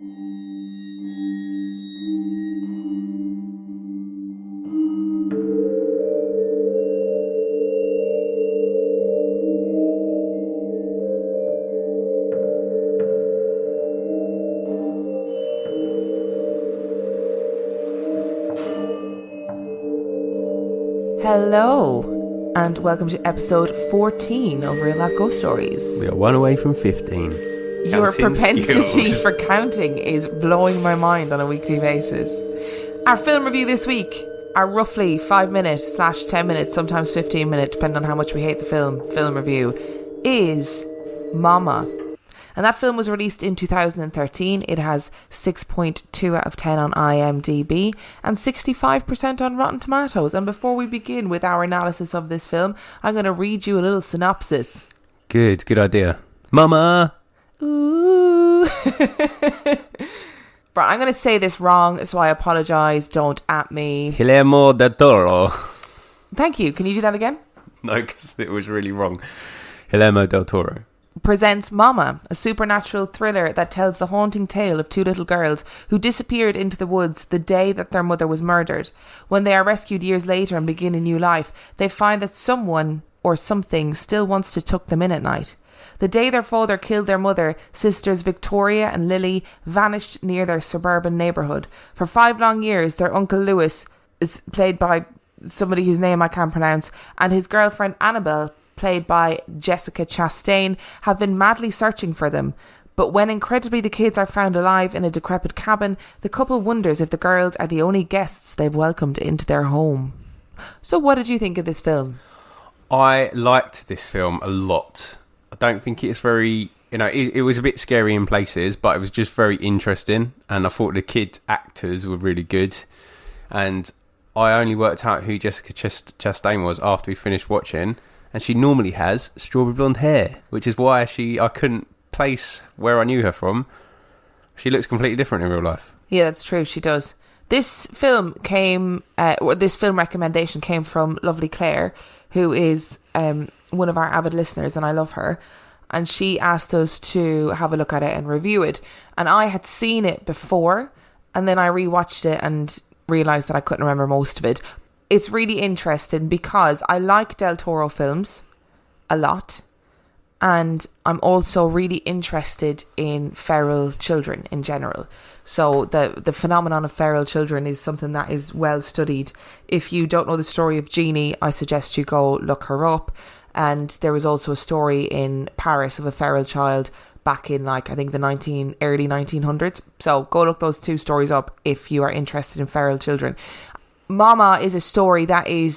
Hello, and welcome to episode 14 of Real Life Ghost Stories. We are one away from 15. Your Counting propensity skills. for counting is blowing my mind on a weekly basis. Our film review this week, our roughly 5 minute / 10 minute, sometimes 15 minute, depending on how much we hate the film review, is Mama. And that film was released in 2013. It has 6.2 out of 10 on IMDb and 65% on Rotten Tomatoes. And before we begin with our analysis of this film, I'm going to read you a little synopsis. Good idea. Mama! Ooh. But I'm going to say this wrong, so I apologise. Don't at me. Guillermo del Toro. Thank you. Can you do that again? No, because it was really wrong. Guillermo del Toro presents Mama, a supernatural thriller that tells the haunting tale of two little girls who disappeared into the woods the day that their mother was murdered. When they are rescued years later and begin a new life, they find that someone or something still wants to tuck them in at night. The day their father killed their mother, sisters Victoria and Lily vanished near their suburban neighbourhood. For 5 long years, their uncle Lewis, is played by somebody whose name I can't pronounce, and his girlfriend Annabelle, played by Jessica Chastain, have been madly searching for them. But when incredibly the kids are found alive in a decrepit cabin, the couple wonders if the girls are the only guests they've welcomed into their home. So what did you think of this film? I liked this film a lot. I don't think it's very... it was a bit scary in places, but it was just very interesting. And I thought the kid actors were really good. And I only worked out who Jessica Chastain was after we finished watching. And she normally has strawberry blonde hair, which is why I couldn't place where I knew her from. She looks completely different in real life. Yeah, that's true. She does. This film this film recommendation came from lovely Claire, who is one of our avid listeners, and I love her. And she asked us to have a look at it and review it. And I had seen it before, and then I rewatched it and realised that I couldn't remember most of it. It's really interesting because I like Del Toro films a lot, and I'm also really interested in feral children in general. So the phenomenon of feral children is something that is well studied. If you don't know the story of Jeannie, I suggest you go look her up. And there was also a story in Paris of a feral child back in I think the early 1900s. So go look those 2 stories up if you are interested in feral children. Mama is a story that I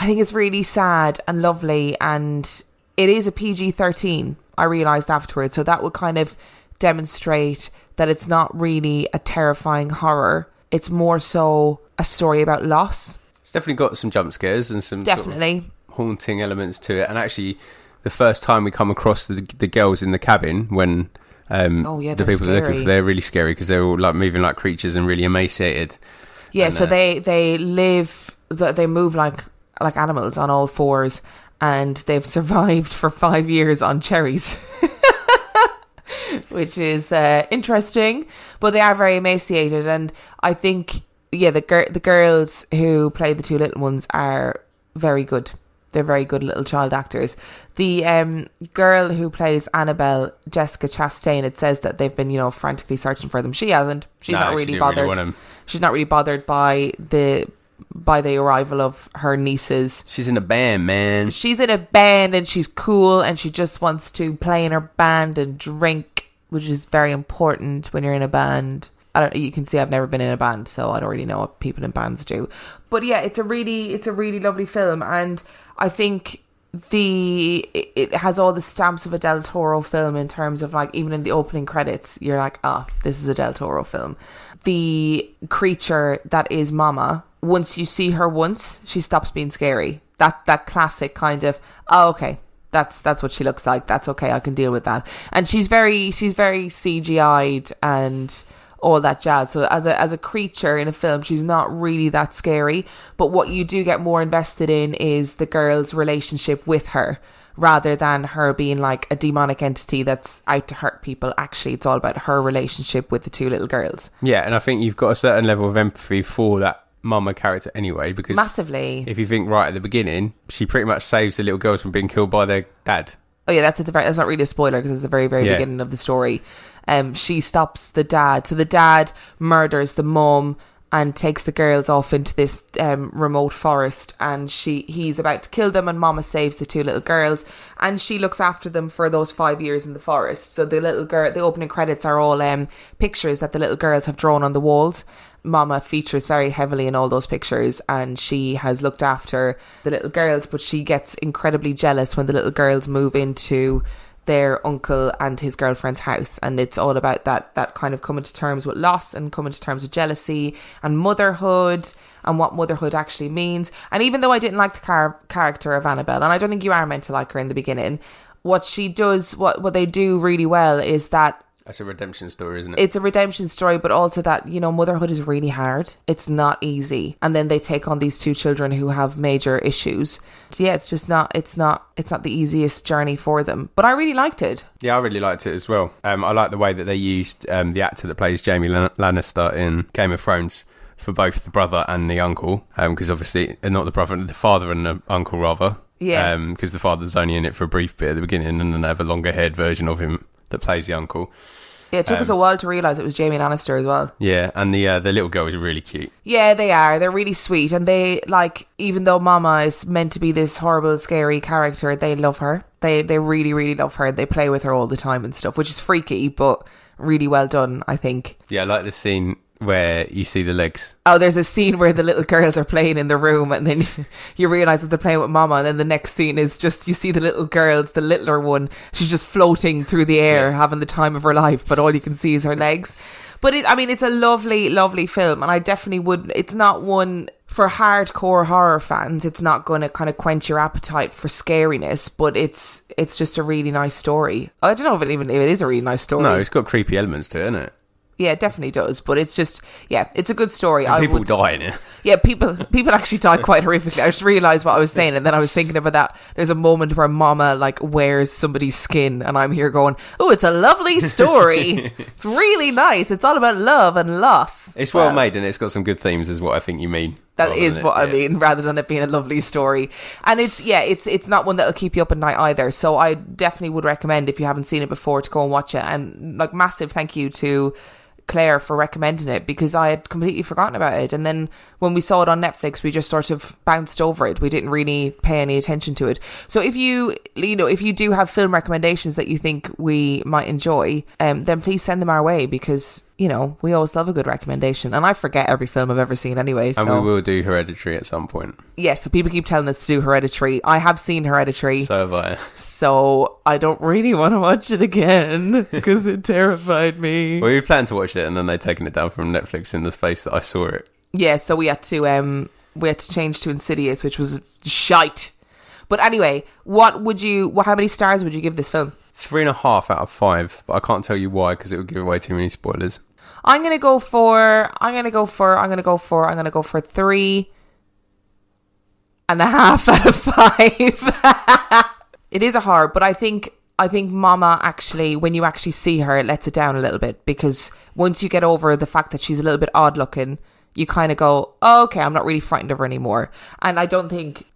think it's really sad and lovely, and it is a PG-13, I realised afterwards. So that would kind of demonstrate that it's not really a terrifying horror. It's more so a story about loss. It's definitely got some jump scares and some definitely sort of haunting elements to it. And actually, the first time we come across the girls in the cabin when the people are looking for, they're really scary because they're all like moving like creatures and really emaciated. Yeah, and, so they move like animals on all fours, and they've survived for 5 years on cherries, which is interesting. But they are very emaciated, and I think the girls who play the 2 little ones are very good. They're very good little child actors. The girl who plays Annabelle, Jessica Chastain, it says that they've been, frantically searching for them. She hasn't. She's not really bothered. Really She's not really bothered by the arrival of her nieces. She's in a band, man. She's in a band and she's cool, and she just wants to play in her band and drink, which is very important when you're in a band. You can see I've never been in a band, so I don't really know what people in bands do. But yeah, it's a really lovely film, and I think it has all the stamps of a Del Toro film in terms of even in the opening credits, you're like, this is a Del Toro film. The creature that is Mama, once you see her once, she stops being scary. That classic kind of, okay, that's what she looks like. That's okay, I can deal with that. And she's very CGI'd and all that jazz. So as a creature in a film, she's not really that scary. But what you do get more invested in is the girl's relationship with her, rather than her being like a demonic entity that's out to hurt people. Actually, it's all about her relationship with the two little girls. Yeah, and I think you've got a certain level of empathy for that mama character anyway, because massively. If you think right at the beginning, she pretty much saves the little girls from being killed by their dad. Oh yeah, that's not really a spoiler because it's the very beginning of the story. She stops the dad. So the dad murders the mum and takes the girls off into this remote forest, and he's about to kill them, and Mama saves the two little girls, and she looks after them for those 5 years in the forest. So the opening credits are all pictures that the little girls have drawn on the walls. Mama features very heavily in all those pictures, and she has looked after the little girls, but she gets incredibly jealous when the little girls move into their uncle and his girlfriend's house, and it's all about that kind of coming to terms with loss and coming to terms with jealousy and motherhood and what motherhood actually means. And even though I didn't like the character of Annabelle, and I don't think you are meant to like her in the beginning, what she does, what they do really well is that it's a redemption story, isn't it? It's a redemption story, but also that, motherhood is really hard. It's not easy. And then they take on these two children who have major issues. So yeah, it's not the easiest journey for them. But I really liked it. Yeah, I really liked it as well. I like the way that they used the actor that plays Jaime Lannister in Game of Thrones for both the brother and the uncle. Because obviously, not the brother, the father and the uncle rather. Yeah. Because the father's only in it for a brief bit at the beginning, and then they have a longer haired version of him that plays the uncle. Yeah, it took us a while to realise it was Jaime Lannister as well. Yeah, and the little girl is really cute. Yeah, they are. They're really sweet. And they, even though Mama is meant to be this horrible, scary character, they love her. They really, really love her. They play with her all the time and stuff, which is freaky, but really well done, I think. Yeah, I like the scene where you see the legs. Oh, there's a scene where the little girls are playing in the room, and then you realise that they're playing with Mama, and then the next scene is just, you see the little girls, the littler one, she's just floating through the air, having the time of her life, but all you can see is her legs. But it's a lovely, lovely film, and I definitely it's not one for hardcore horror fans. It's not going to kind of quench your appetite for scariness, but it's just a really nice story. I don't know if it is a really nice story. No, it's got creepy elements to it, isn't it? Yeah, it definitely does, but it's just, it's a good story. And people die in it. Yeah, people actually die quite horrifically. I just realised what I was saying, and then I was thinking about that. There's a moment where Mama wears somebody's skin, and I'm here going, oh, it's a lovely story. It's really nice. It's all about love and loss. It's well made, and it's got some good themes, is what I think you mean. That is what I mean, rather than it being a lovely story. And it's not one that'll keep you up at night either. So I definitely would recommend, if you haven't seen it before, to go and watch it. And massive thank you to Claire for recommending it, because I had completely forgotten about it, and then when we saw it on Netflix we just sort of bounced over it. We didn't really pay any attention to it. So if you do have film recommendations that you think we might enjoy, then please send them our way, because we always love a good recommendation, and I forget every film I've ever seen anyway. So. And we will do Hereditary at some point. Yes, so people keep telling us to do Hereditary. I have seen Hereditary. So have I. So I don't really want to watch it again because it terrified me. Well, we planned to watch it, and then they'd taken it down from Netflix in the space that I saw it. Yeah, so we had to change to Insidious, which was shite. But anyway, how many stars would you give this film? 3.5 out of 5, but I can't tell you why because it would give away too many spoilers. I'm gonna go for 3.5 out of 5. It is a horror, but I think Mama actually, when you actually see her, it lets it down a little bit, because once you get over the fact that she's a little bit odd looking, you kind of go, oh, okay, I'm not really frightened of her anymore. And I don't think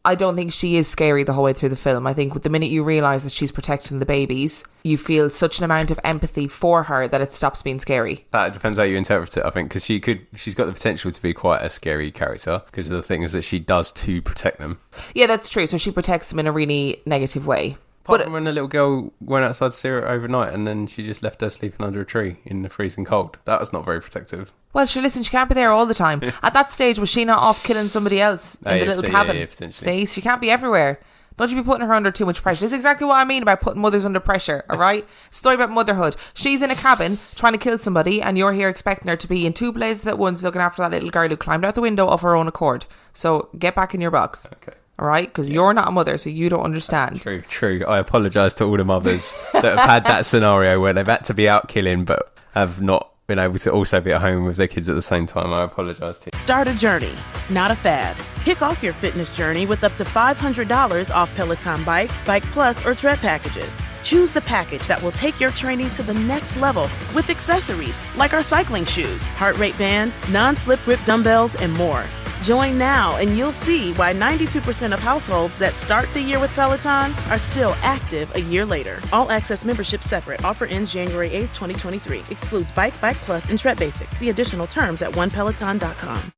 she is scary the whole way through the film. I think with the minute you realise that she's protecting the babies, you feel such an amount of empathy for her that it stops being scary. That depends how you interpret it, I think, because she's got the potential to be quite a scary character because of the things that she does to protect them. Yeah, that's true. So she protects them in a really negative way. Apart from when the little girl went outside to see her overnight, and then she just left her sleeping under a tree in the freezing cold. That was not very protective. Well, sure, listen, she can't be there all the time. At that stage, was she not off killing somebody else in the little cabin? Yeah, potentially. See, she can't be everywhere. Don't you be putting her under too much pressure. This is exactly what I mean about putting mothers under pressure, all right? Story about motherhood. She's in a cabin trying to kill somebody, and you're here expecting her to be in two places at once looking after that little girl who climbed out the window of her own accord. So get back in your box. Okay. All right, because you're not a mother, so you don't understand. True. I apologise to all the mothers that have had that scenario where they've had to be out killing but have not been able to also be at home with their kids at the same time. I apologise to you. Start a journey, not a fad. Kick off your fitness journey with up to $500 off Peloton Bike, Bike Plus, or Tread packages. Choose the package that will take your training to the next level with accessories like our cycling shoes, heart rate band, non-slip grip dumbbells, and more. Join now and you'll see why 92% of households that start the year with Peloton are still active a year later. All access membership separate. Offer ends January 8th, 2023. Excludes Bike, Bike Plus, and Tread Basics. See additional terms at onepeloton.com.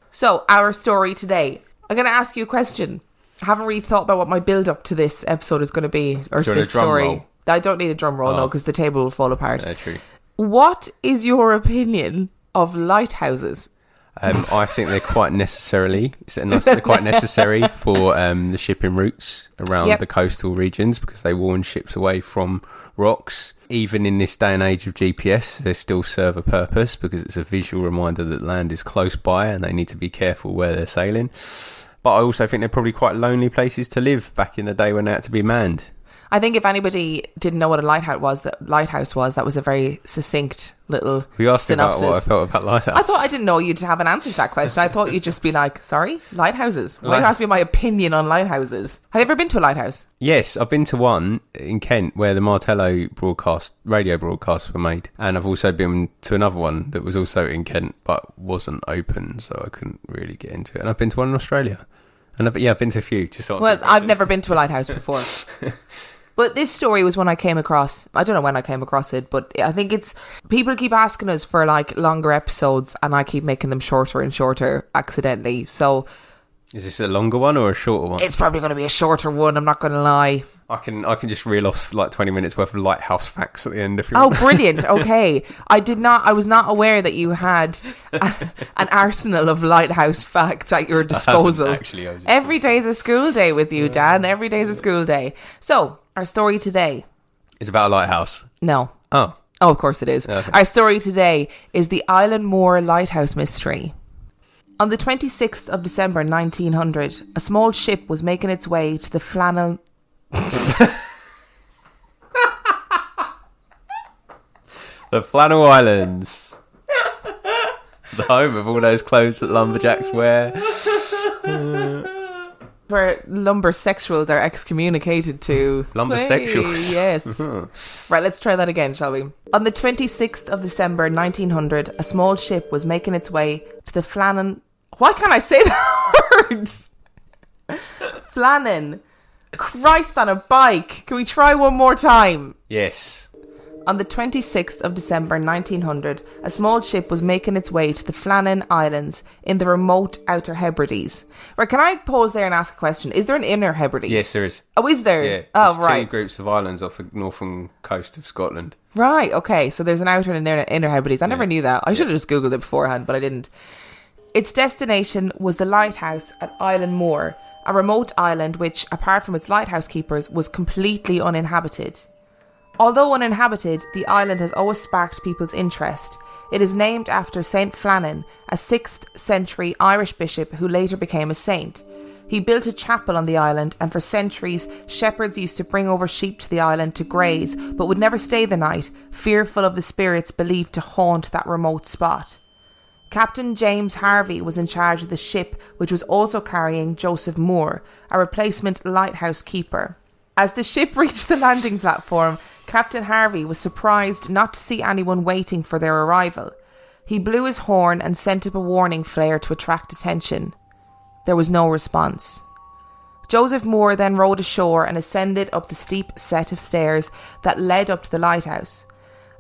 So, our story today. I'm going to ask you a question. I haven't really thought about what my build-up to this episode is going to be, or to this story. Roll? I don't need a drum roll, no, because the table will fall apart. True. What is your opinion of lighthouses? I think they're quite they're quite necessary for the shipping routes around the coastal regions, because they warn ships away from rocks. Even in this day and age of GPS, they still serve a purpose, because it's a visual reminder that land is close by and they need to be careful where they're sailing. But I also think they're probably quite lonely places to live back in the day when they had to be manned. I think if anybody didn't know what a lighthouse was, that was a very succinct little We asked me synopsis. about what I felt about lighthouses. I thought I didn't know you'd have an answer to that question. I thought you'd just be like, sorry, lighthouses? Why you ask me my opinion on lighthouses? Have you ever been to a lighthouse? Yes, I've been to one in Kent where the Martello radio broadcasts were made. And I've also been to another one that was also in Kent but wasn't open, so I couldn't really get into it. And I've been to one in Australia. And I've been to a few. I've never been to a lighthouse before. But this story was one I came across. I don't know when I came across it, but I think it's... People keep asking us for like longer episodes, and I keep making them shorter and shorter accidentally. So... Is this a longer one or a shorter one? It's probably going to be a shorter one, I'm not going to lie. I can just reel off like 20 minutes worth of lighthouse facts at the end if you want. Oh, brilliant. Okay. I was not aware that you had an arsenal of lighthouse facts at your disposal. Actually, every day's a school day with you, Dan. Every day's a school day. So, our story today. It's about a lighthouse. No. Oh, of course it is. Okay. Our story today is the Eilean Moor Lighthouse Mystery. On the 26th of December 1900, a small ship was making its way to the Flannel... The Flannel Islands. The home of all those clothes that lumberjacks wear. Where lumbersexuals are excommunicated to. Lumbersexuals? Yes. Right, let's try that again, shall we? On the 26th of December 1900, a small ship was making its way to the Flannan... Why can't I say the words? Flannan. Christ on a bike. Can we try one more time? Yes. On the 26th of December 1900, a small ship was making its way to the Flannan Islands in the remote Outer Hebrides. Right, can I pause there and ask a question? Is there an Inner Hebrides? Yes, there is. Oh, is there? Yeah. Oh, There's right. two groups of islands off the northern coast of Scotland. Right, okay. So there's an Outer and an Inner Hebrides. I never knew that. I should have just Googled it beforehand, but I didn't. Its destination was the lighthouse at Eilean Moor, a remote island which, apart from its lighthouse keepers, was completely uninhabited. Although uninhabited, the island has always sparked people's interest. It is named after Saint Flannan, a 6th century Irish bishop who later became a saint. He built a chapel on the island, and for centuries, shepherds used to bring over sheep to the island to graze, but would never stay the night, fearful of the spirits believed to haunt that remote spot. Captain James Harvey was in charge of the ship, which was also carrying Joseph Moore, a replacement lighthouse keeper. As the ship reached the landing platform, Captain Harvey was surprised not to see anyone waiting for their arrival. He blew his horn and sent up a warning flare to attract attention. There was no response. Joseph Moore then rowed ashore and ascended up the steep set of stairs that led up to the lighthouse.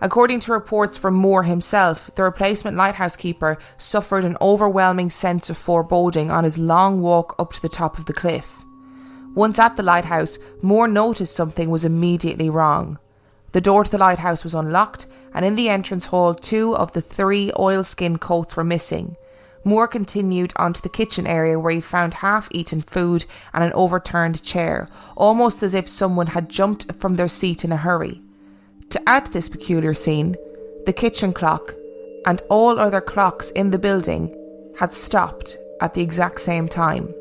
According to reports from Moore himself, the replacement lighthouse keeper suffered an overwhelming sense of foreboding on his long walk up to the top of the cliff. Once at the lighthouse, Moore noticed something was immediately wrong. The door to the lighthouse was unlocked, and in the entrance hall 2 of the 3 oilskin coats were missing. Moore continued onto the kitchen area where he found half-eaten food and an overturned chair, almost as if someone had jumped from their seat in a hurry. To add to this peculiar scene, the kitchen clock and all other clocks in the building had stopped at the exact same time.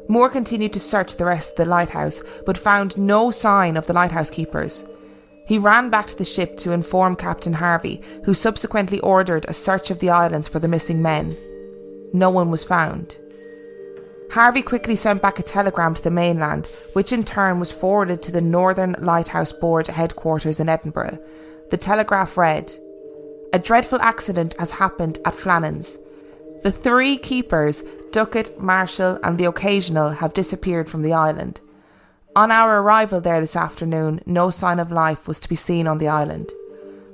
Moore continued to search the rest of the lighthouse, but found no sign of the lighthouse keepers. He ran back to the ship to inform Captain Harvey, who subsequently ordered a search of the islands for the missing men. No one was found. Harvey quickly sent back a telegram to the mainland, which in turn was forwarded to the Northern Lighthouse Board headquarters in Edinburgh. The telegraph read, "A dreadful accident has happened at Flannan's. The 3 keepers, Ducat, Marshall and the Occasional, have disappeared from the island. On our arrival there this afternoon, no sign of life was to be seen on the island.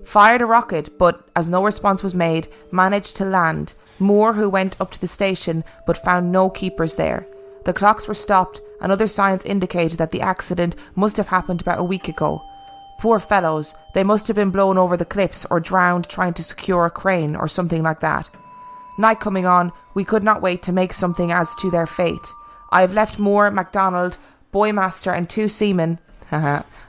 Fired a rocket, but as no response was made, managed to land. Moore, who went up to the station but found no keepers there. The clocks were stopped and other signs indicated that the accident must have happened about a week ago. Poor fellows, they must have been blown over the cliffs or drowned trying to secure a crane or something like that. Night coming on, we could not wait to make something as to their fate. I have left Moore, MacDonald, Boymaster and 2 seamen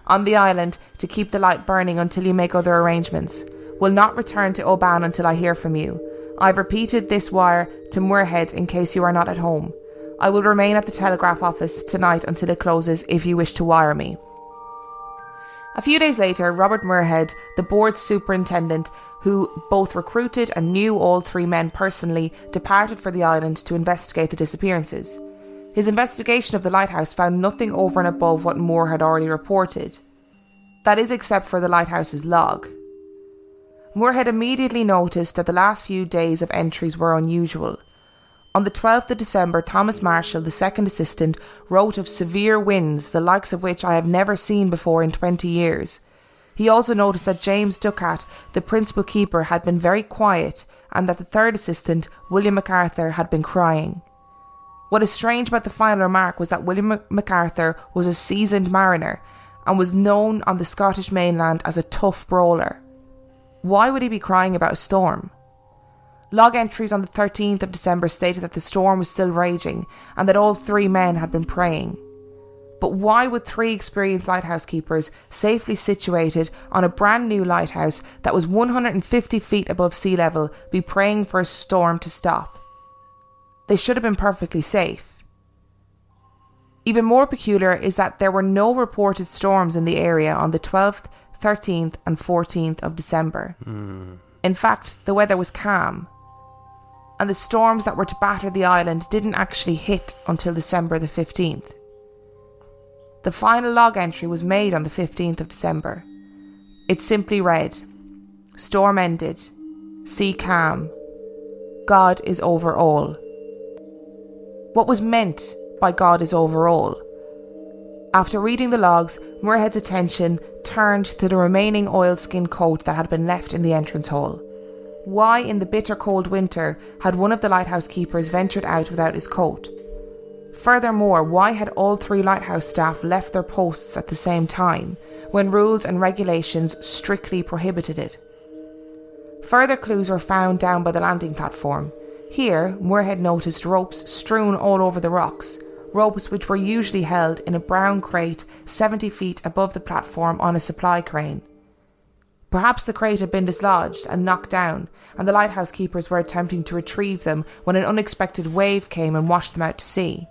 on the island to keep the light burning until you make other arrangements. Will not return to Oban until I hear from you. I've repeated this wire to Moorhead in case you are not at home. I will remain at the telegraph office tonight until it closes if you wish to wire me." A few days later, Robert Moorhead, the board superintendent, who both recruited and knew all 3 men personally, departed for the island to investigate the disappearances. His investigation of the lighthouse found nothing over and above what Moore had already reported. That is, except for the lighthouse's log. Moore had immediately noticed that the last few days of entries were unusual. On the 12th of December, Thomas Marshall, the second assistant, wrote of severe winds, the likes of which I have never seen before in 20 years. He also noticed that James Ducat, the principal keeper, had been very quiet, and that the third assistant, William MacArthur, had been crying. What is strange about the final remark was that William MacArthur was a seasoned mariner and was known on the Scottish mainland as a tough brawler. Why would he be crying about a storm? Log entries on the 13th of December stated that the storm was still raging and that all 3 men had been praying. But why would 3 experienced lighthouse keepers, safely situated on a brand new lighthouse that was 150 feet above sea level, be praying for a storm to stop? They should have been perfectly safe. Even more peculiar is that there were no reported storms in the area on the 12th, 13th and 14th of December. In fact, the weather was calm, and the storms that were to batter the island didn't actually hit until December the 15th. The final log entry was made on the 15th of December. It simply read, "Storm ended. Sea calm. God is over all." What was meant by God is over all? After reading the logs, Moorhead's attention turned to the remaining oilskin coat that had been left in the entrance hall. Why, in the bitter cold winter, had one of the lighthouse keepers ventured out without his coat? Furthermore, why had all 3 lighthouse staff left their posts at the same time, when rules and regulations strictly prohibited it? Further clues were found down by the landing platform. Here, Moorhead noticed ropes strewn all over the rocks, ropes which were usually held in a brown crate 70 feet above the platform on a supply crane. Perhaps the crate had been dislodged and knocked down, and the lighthouse keepers were attempting to retrieve them when an unexpected wave came and washed them out to sea.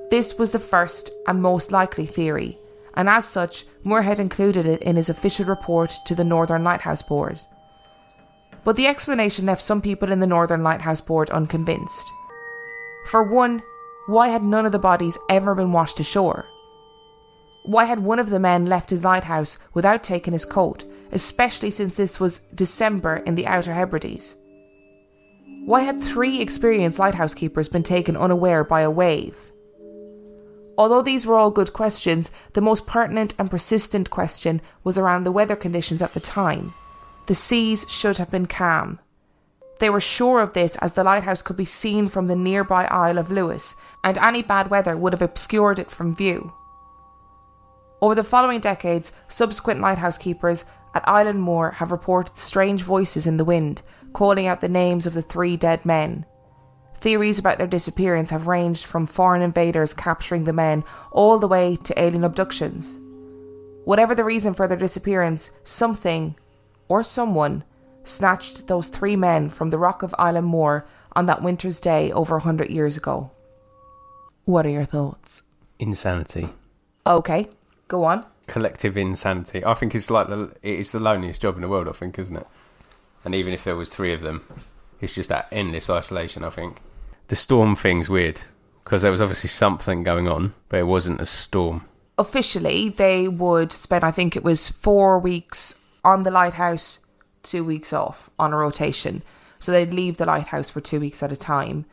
This was the first and most likely theory, and as such, Moorhead included it in his official report to the Northern Lighthouse Board. But the explanation left some people in the Northern Lighthouse Board unconvinced. For one, why had none of the bodies ever been washed ashore? Why had one of the men left his lighthouse without taking his coat, especially since this was December in the Outer Hebrides? Why had 3 experienced lighthouse keepers been taken unaware by a wave? Although these were all good questions, the most pertinent and persistent question was around the weather conditions at the time. The seas should have been calm. They were sure of this as the lighthouse could be seen from the nearby Isle of Lewis, and any bad weather would have obscured it from view. Over the following decades, subsequent lighthouse keepers at Eilean Moor have reported strange voices in the wind, calling out the names of the 3 dead men. Theories about their disappearance have ranged from foreign invaders capturing the men all the way to alien abductions. Whatever the reason for their disappearance, something, or someone, snatched those 3 men from the rock of Eilean Moor on that winter's day over 100 years ago. What are your thoughts? Insanity. Okay, go on. collective insanity. I think it's like it's the loneliest job in the world, I think, isn't it? And even if there was 3 of them, it's just that endless isolation, I think. The storm thing's weird, because there was obviously something going on, but it wasn't a storm. Officially, they would spend, I think it was 4 weeks on the lighthouse, 2 weeks off on a rotation. So they'd leave the lighthouse for 2 weeks at a time.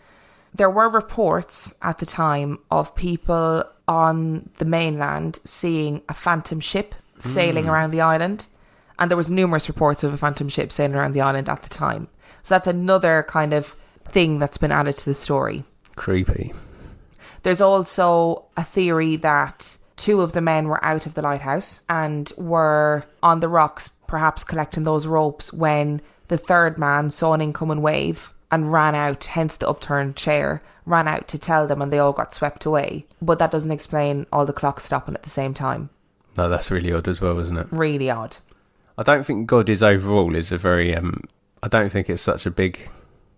There were reports at the time of people on the mainland seeing a phantom ship sailing around the island. And there was numerous reports of a phantom ship sailing around the island at the time. So that's another kind of thing that's been added to the story. Creepy. There's also a theory that 2 of the men were out of the lighthouse and were on the rocks, perhaps collecting those ropes, when the 3rd man saw an incoming wave and ran out, hence the upturned chair, ran out to tell them, and they all got swept away. But that doesn't explain all the clocks stopping at the same time. No, that's really odd as well, isn't it? Really odd. I don't think God is overall is a very... I don't think it's such a big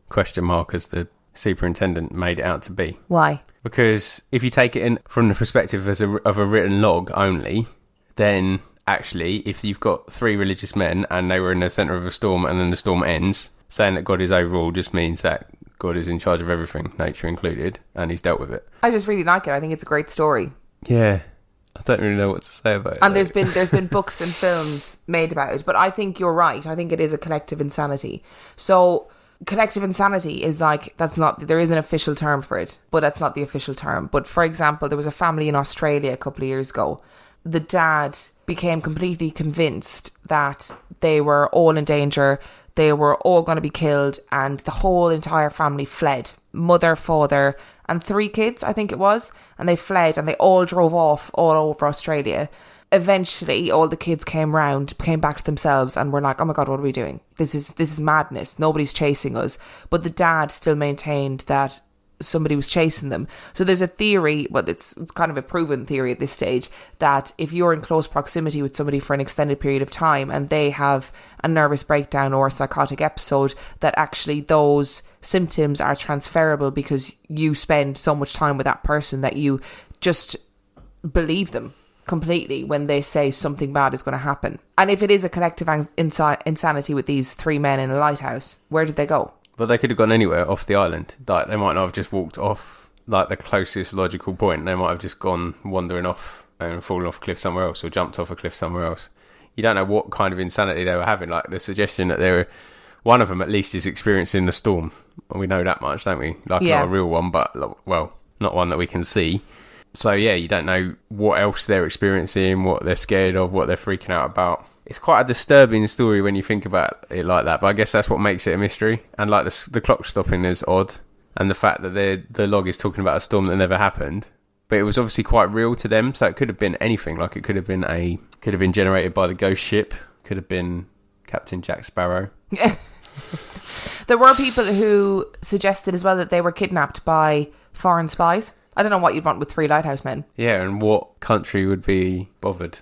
question mark as the superintendent made it out to be. Why? Because if you take it in from the perspective of a written log only, then actually, if you've got 3 religious men and they were in the centre of a storm and then the storm ends, saying that God is overall just means that God is in charge of everything, nature included, and he's dealt with it. I just really like it. I think it's a great story. Yeah. I don't really know what to say about it. And there's been books and films made about it, but I think you're right. I think it is a collective insanity. So collective insanity is like, there is an official term for it, but that's not the official term. But for example, there was a family in Australia a couple of years ago. The dad became completely convinced that they were all in danger, they were all going to be killed, and the whole entire family fled. Mother, father, and 3 kids, I think it was. And they fled and they all drove off all over Australia. Eventually, all the kids came back to themselves and were like, oh my God, what are we doing? This is madness. Nobody's chasing us. But the dad still maintained that somebody was chasing them. So there's a theory, but it's kind of a proven theory at this stage, that if you're in close proximity with somebody for an extended period of time and they have a nervous breakdown or a psychotic episode, that actually those symptoms are transferable because you spend so much time with that person that you just believe them completely when they say something bad is going to happen. And if it is a collective insanity with these 3 men in a lighthouse, where did they go? But they could have gone anywhere off the island. Like, they might not have just walked off like the closest logical point. They might have just gone wandering off and fallen off a cliff somewhere else, or jumped off a cliff somewhere else. You don't know what kind of insanity they were having. Like the suggestion that one of them at least is experiencing the storm. We know that much, don't we? Like, yeah. Not a real one, but, well, not one that we can see. So yeah, you don't know what else they're experiencing, what they're scared of, what they're freaking out about. It's quite a disturbing story when you think about it like that, but I guess that's what makes it a mystery. And like the clock stopping is odd, and the fact that the log is talking about a storm that never happened, but it was obviously quite real to them. So it could have been anything. Like, it could have been generated by the ghost ship, could have been Captain Jack Sparrow. There were people who suggested as well that they were kidnapped by foreign spies. I don't know what you'd want with 3 lighthouse men. Yeah, and what country would be bothered?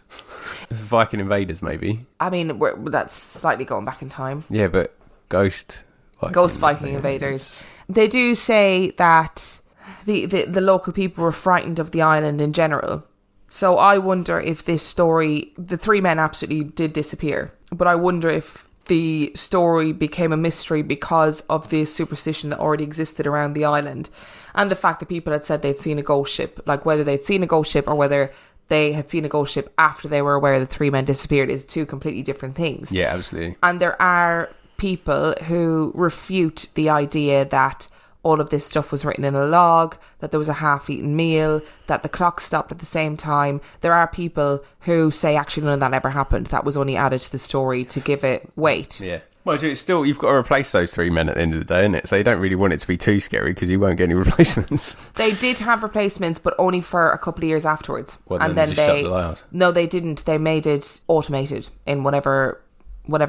Viking invaders, maybe. I mean, that's slightly going back in time. Yeah, but ghost Viking invaders. They do say that the local people were frightened of the island in general. So I wonder if this story, the 3 men absolutely did disappear, but I wonder if the story became a mystery because of the superstition that already existed around the island, and the fact that people had said they'd seen a ghost ship. Like, whether they'd seen a ghost ship or whether they had seen a ghost ship after they were aware the 3 men disappeared is 2 completely different things. Yeah, absolutely. And there are people who refute the idea that all of this stuff was written in a log, that there was a half-eaten meal, that the clock stopped at the same time. There are people who say actually none of that ever happened. That was only added to the story to give it weight. Yeah. Well, it's still, you've got to replace those 3 men at the end of the day, innit? So you don't really want it to be too scary because you won't get any replacements. They did have replacements, but only for a couple of years afterwards. Well, and then they shut the lighthouse. No, they didn't. They made it automated in whatever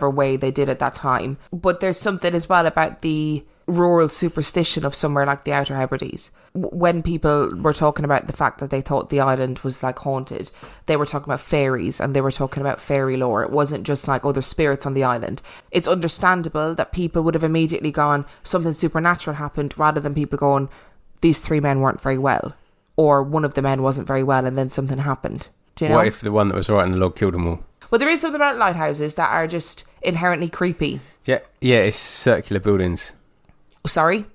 way they did at that time. But there's something as well about the rural superstition of somewhere like the Outer Hebrides. When people were talking about the fact that they thought the island was like haunted, they were talking about fairies and they were talking about fairy lore. It wasn't just like, oh, there's spirits on the island. It's understandable that people would have immediately gone, something supernatural happened, rather than people going, these 3 men weren't very well, or one of the men wasn't very well and then something happened. Do you know? What if the one that was writing the log killed them all? Well, there is something about lighthouses that are just inherently creepy. Yeah, it's circular buildings. Sorry.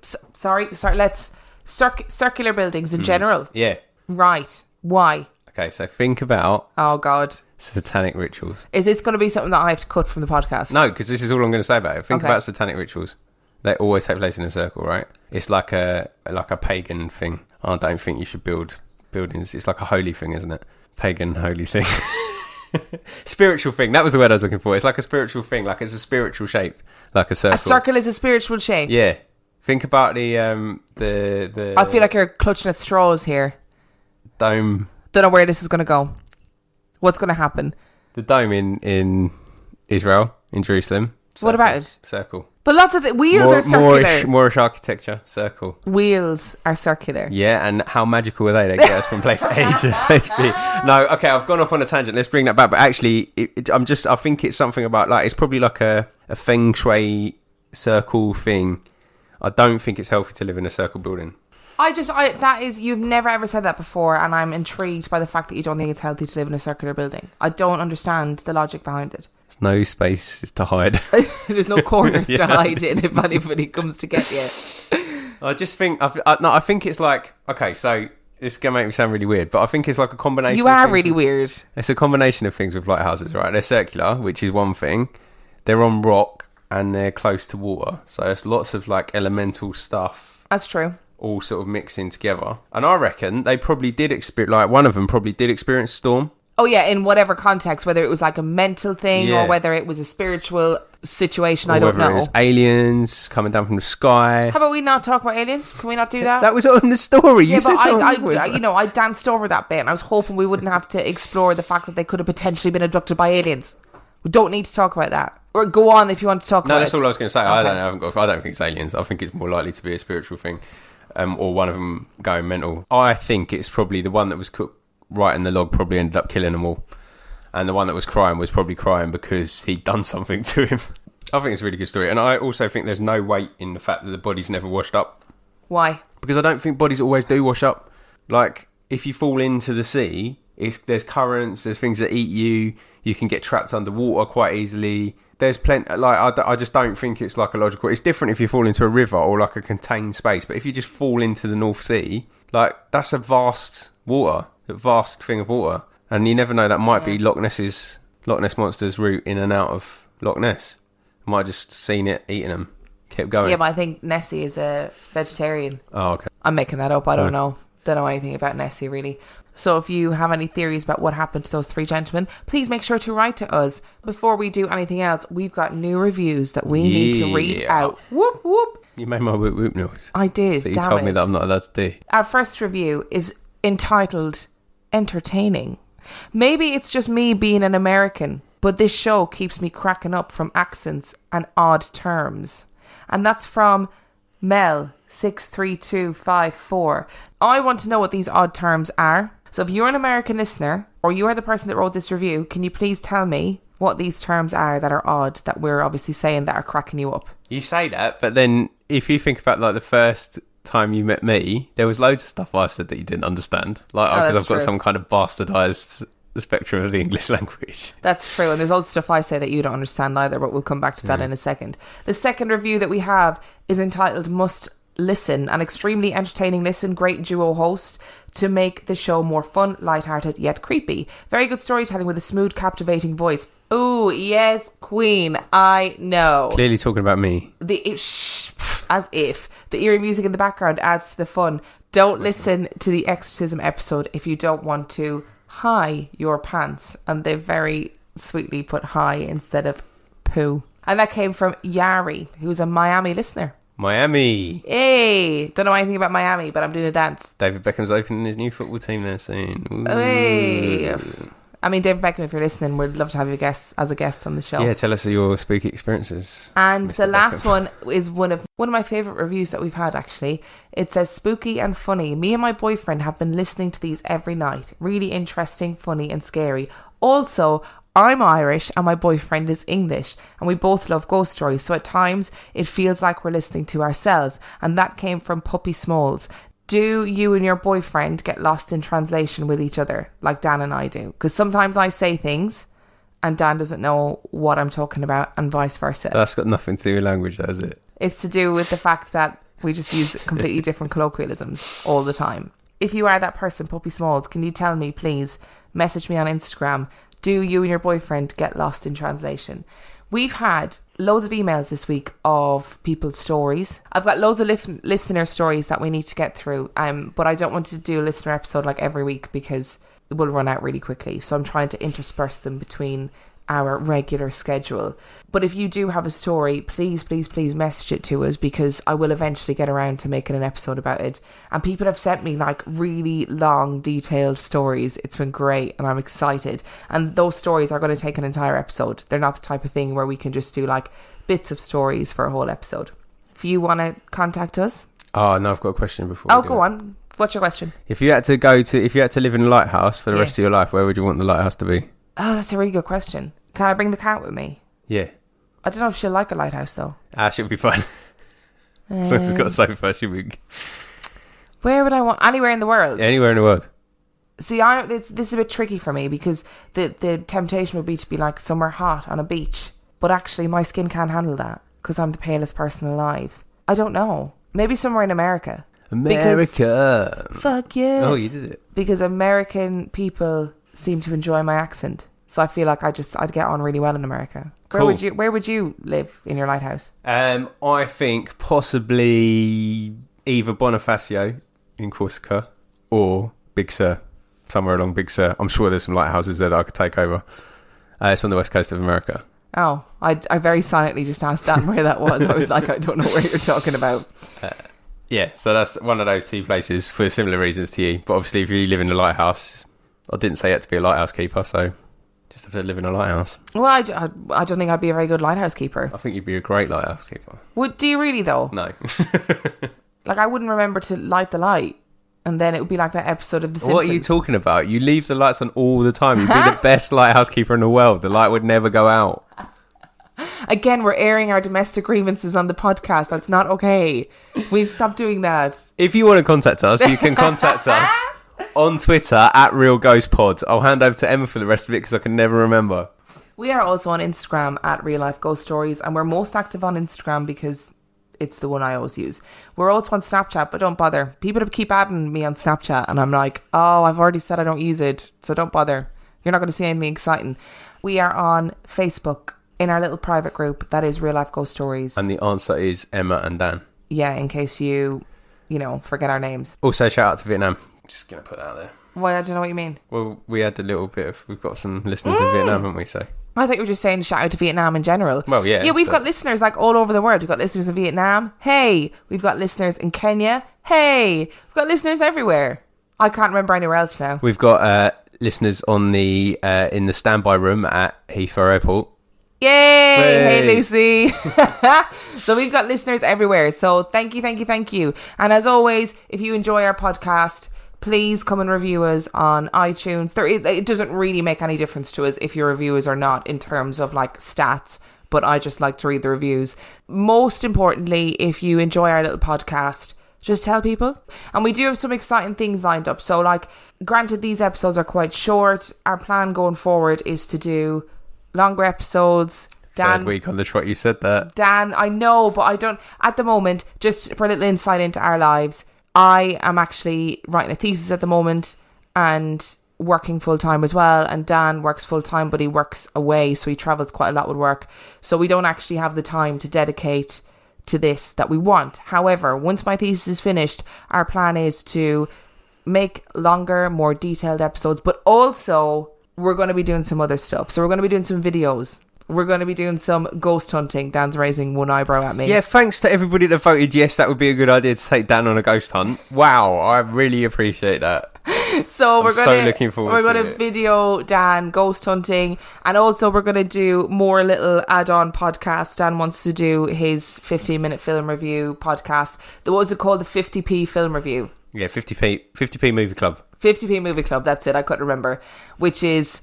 Let's circular buildings in general. Yeah. Right. Why? Okay, so think about... Oh, God. Satanic rituals. Is this going to be something that I have to cut from the podcast? No, because this is all I'm going to say about it. Think Okay. about satanic rituals. They always take place in a circle, right? It's like a pagan thing. I don't think you should build buildings. It's like a holy thing, isn't it? Pagan, holy thing. Spiritual thing. That was the word I was looking for. It's like a spiritual thing. Like it's a spiritual shape. Like a circle. A circle is a spiritual shape. Yeah. Think about the I feel like you're clutching at straws here. Dome. Don't know where this is going to go. What's going to happen? The dome in Israel, in Jerusalem. Circle. What about it? Circle. But lots of the wheels are circular. Moorish architecture, circle. Wheels are circular. Yeah, and how magical are they? They get us from place A to place B. No, okay, I've gone off on a tangent. Let's bring that back. But actually, I think it's something about like it's probably like a feng shui circle thing. I don't think it's healthy to live in a circle building. You've never ever said that before, and I'm intrigued by the fact that you don't think it's healthy to live in a circular building. I don't understand the logic behind it. There's no space to hide. There's no corners to hide in if anybody comes to get you. I just think, I think it's like, okay, so this is going to make me sound really weird, but I think it's like a combination You are really weird. It's a combination of things with lighthouses, right? They're circular, which is one thing. They're on rock and they're close to water. So there's lots of like elemental stuff. That's true. All sort of mixing together. And I reckon they probably did experience, like one of them probably did experience a storm. Oh yeah, in whatever context, whether it was like a mental thing Yeah. or whether it was a spiritual situation, Or I don't whether know. it was aliens coming down from the sky. How about we not talk about aliens? Can we not do that? That was on the story. You Yeah, said but something. I danced over that bit and I was hoping we wouldn't have to explore the fact that they could have potentially been abducted by aliens. We don't need to talk about that. Or go on if you want to talk about it. No, that's all I was going to say. Okay. I don't think it's aliens. I think it's more likely to be a spiritual thing. Or one of them going mental. I think it's probably the one that was cooked right in the log probably ended up killing them all. And the one that was probably crying because he'd done something to him. I think it's a really good story. And I also think there's no weight in the fact that the body's never washed up. Why? Because I don't think bodies always do wash up. Like, if you fall into the sea, there's currents, there's things that eat you. You can get trapped underwater quite easily. There's plenty, like, I just don't think it's like a logical... It's different if you fall into a river or like a contained space. But if you just fall into the North Sea, like, that's a vast thing of water. And you never know, that might be Loch Ness Monster's route in and out of Loch Ness. I might have just seen it, eating them, kept going. Yeah, but I think Nessie is a vegetarian. Oh, okay. I'm making that up. I don't know. Don't know anything about Nessie, really. So if you have any theories about what happened to those three gentlemen, please make sure to write to us. Before we do anything else, we've got new reviews that we need to read out. Whoop, whoop. You made my whoop whoop noise. I did. That you told me that I'm not allowed to do. Our first review is entitled Entertaining. Maybe it's just me being an American, but this show keeps me cracking up from accents and odd terms. And that's from Mel63254. I want to know what these odd terms are. So if you're an American listener, or you are the person that wrote this review, can you please tell me what these terms are that are odd, that we're obviously saying that are cracking you up? You say that, but then if you think about like the first time you met me, there was loads of stuff I said that you didn't understand. Like, because I've got some kind of bastardized spectrum of the English language. That's true, and there's also stuff I say that you don't understand either, but we'll come back to that in a second. The second review that we have is entitled Must Listen, an extremely entertaining listen, great duo host to make the show more fun, lighthearted, yet creepy. Very good storytelling with a smooth, captivating voice. Oh, yes, Queen, I know. Clearly talking about me. As if. The eerie music in the background adds to the fun. Don't listen to the exorcism episode if you don't want to high your pants. And they very sweetly put high instead of poo. And that came from Yari, who's a Miami listener. Miami. Hey, don't know anything about Miami, but I'm doing a dance. David Beckham's opening his new football team there soon. Ooh. Hey. I mean, David Beckham, if you're listening, we'd love to have you as a guest on the show. Yeah, tell us your spooky experiences. And Mr. the last Beckham. one is one of my favourite reviews that we've had, actually. It says, spooky and funny. Me and my boyfriend have been listening to these every night. Really interesting, funny and scary. Also, I'm Irish and my boyfriend is English, and we both love ghost stories, so at times it feels like we're listening to ourselves, and that came from Puppy Smalls. Do you and your boyfriend get lost in translation with each other like Dan and I do? Because sometimes I say things and Dan doesn't know what I'm talking about, and vice versa. That's got nothing to do with language, has it? It's to do with the fact that we just use completely different colloquialisms all the time. If you are that person, Puppy Smalls, can you tell me, please, message me on Instagram, do you and your boyfriend get lost in translation? We've had loads of emails this week of people's stories. I've got loads of listener stories that we need to get through, but I don't want to do a listener episode like every week because it will run out really quickly. So I'm trying to intersperse them between our regular schedule. But if you do have a story, please message it to us, because I will eventually get around to making an episode about it. And people have sent me like really long, detailed stories. It's been great and I'm excited. And those stories are going to take an entire episode. They're not the type of thing where we can just do like bits of stories for a whole episode. If you want to contact us. Oh, no, I've got a question before. Oh, go on. What's your question? If you had to live in a lighthouse for the rest of your life, where would you want the lighthouse to be? Oh, that's a really good question. Can I bring the cat with me? Yeah. I don't know if she'll like a lighthouse, though. She'll be fine. As long as it's got a sofa, she'll be... Where would I want? Anywhere in the world? Anywhere in the world. See, this is a bit tricky for me, because the temptation would be to be like somewhere hot on a beach. But actually, my skin can't handle that, because I'm the palest person alive. I don't know. Maybe somewhere in America. America. Fuck yeah. Oh, you did it. Because American people seem to enjoy my accent. So I feel like I'd get on really well in America. Cool. Where would you live in your lighthouse? I think possibly either Bonifacio in Corsica or Big Sur, somewhere along Big Sur. I'm sure there's some lighthouses there that I could take over. It's on the west coast of America. Oh, I very silently just asked Dan where that was. I was like, I don't know where you're talking about. Yeah, so that's one of those two places for similar reasons to you. But obviously, if you live in a lighthouse, I didn't say you had to be a lighthouse keeper, so just have to live in a lighthouse. Well, I don't think I'd be a very good lighthouse keeper. I think you'd be a great lighthouse keeper. Do you really, though? No. Like, I wouldn't remember to light the light, and then it would be like that episode of The Simpsons. What are you talking about? You leave the lights on all the time. You'd be the best lighthouse keeper in the world. The light would never go out. Again, we're airing our domestic grievances on the podcast. That's not okay. We've stopped doing that. If you want to contact us, you can contact us on Twitter at RealGhostPod. I'll hand over to Emma for the rest of it because I can never remember. We are also on Instagram at Real Life Ghost Stories, and we're most active on Instagram because it's the one I always use. We're also on Snapchat, but don't bother. People keep adding me on Snapchat, and I'm like, oh, I've already said I don't use it, so don't bother. You're not going to see anything exciting. We are on Facebook in our little private group that is Real Life Ghost Stories. And the answer is Emma and Dan. Yeah, in case you forget our names. Also, shout out to Vietnam. Just going to put that out there. Why? I don't know what you mean. Well, we had a little bit of... We've got some listeners in Vietnam, haven't we? So I thought you were just saying shout out to Vietnam in general. Well, yeah. Yeah, we've got listeners like all over the world. We've got listeners in Vietnam. Hey. We've got listeners in Kenya. Hey. We've got listeners everywhere. I can't remember anywhere else now. We've got listeners on the in the standby room at Heathrow Airport. Yay! Hey, Lucy. So we've got listeners everywhere. So thank you. And as always, if you enjoy our podcast, please come and review us on iTunes. It doesn't really make any difference to us if your review is or not in terms of like stats, but I just like to read the reviews. Most importantly, if you enjoy our little podcast, just tell people. And we do have some exciting things lined up. So like, granted, these episodes are quite short. Our plan going forward is to do longer episodes. Dan, third week on the trot, you said that. Dan, I know, but I don't... At the moment, just for a little insight into our lives, I am actually writing a thesis at the moment and working full-time as well. And Dan works full-time, but he works away, so he travels quite a lot with work. So we don't actually have the time to dedicate to this that we want. However, once my thesis is finished, our plan is to make longer, more detailed episodes, but also we're going to be doing some other stuff. So we're going to be doing some videos. We're going to be doing some ghost hunting. Dan's raising one eyebrow at me. Yeah, thanks to everybody that voted yes, that would be a good idea to take Dan on a ghost hunt. Wow, I really appreciate that. So we're looking forward to to video Dan ghost hunting, and also we're going to do more little add-on podcasts. Dan wants to do his 15-minute film review podcast. What was it called? The 50p film review. Yeah, 50p movie club. 50p movie club, that's it. I couldn't remember. Which is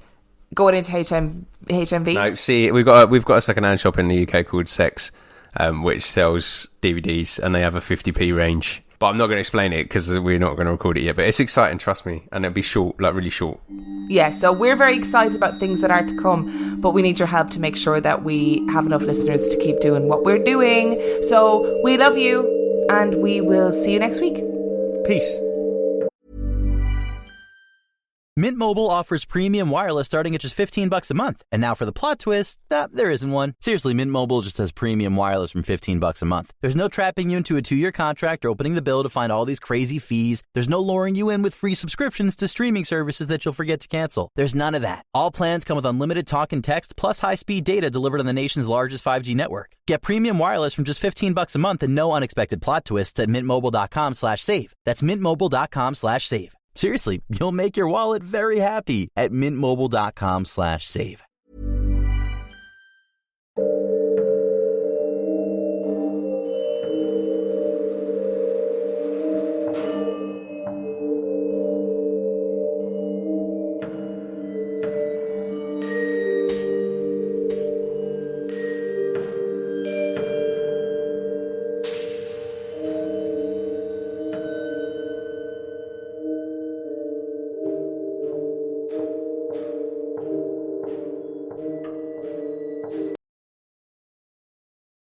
going into HMV. No, see, we've got a second-hand shop in the UK called Sex, which sells DVDs, and they have a 50p range. but I'm not going to explain it because we're not going to record it yet. But it's exciting, trust me, and it'll be short, like really short. Yeah, so we're very excited about things that are to come, but we need your help to make sure that we have enough listeners to keep doing what we're doing. So we love you, and we will see you next week. Peace. Mint Mobile offers premium wireless starting at just $15 a month. And now for the plot twist, there isn't one. Seriously, Mint Mobile just has premium wireless from $15 a month. There's no trapping you into a 2-year contract or opening the bill to find all these crazy fees. There's no luring you in with free subscriptions to streaming services that you'll forget to cancel. There's none of that. All plans come with unlimited talk and text plus high-speed data delivered on the nation's largest 5G network. Get premium wireless from just $15 a month and no unexpected plot twists at mintmobile.com/save. That's mintmobile.com/save. Seriously, you'll make your wallet very happy at mintmobile.com/save.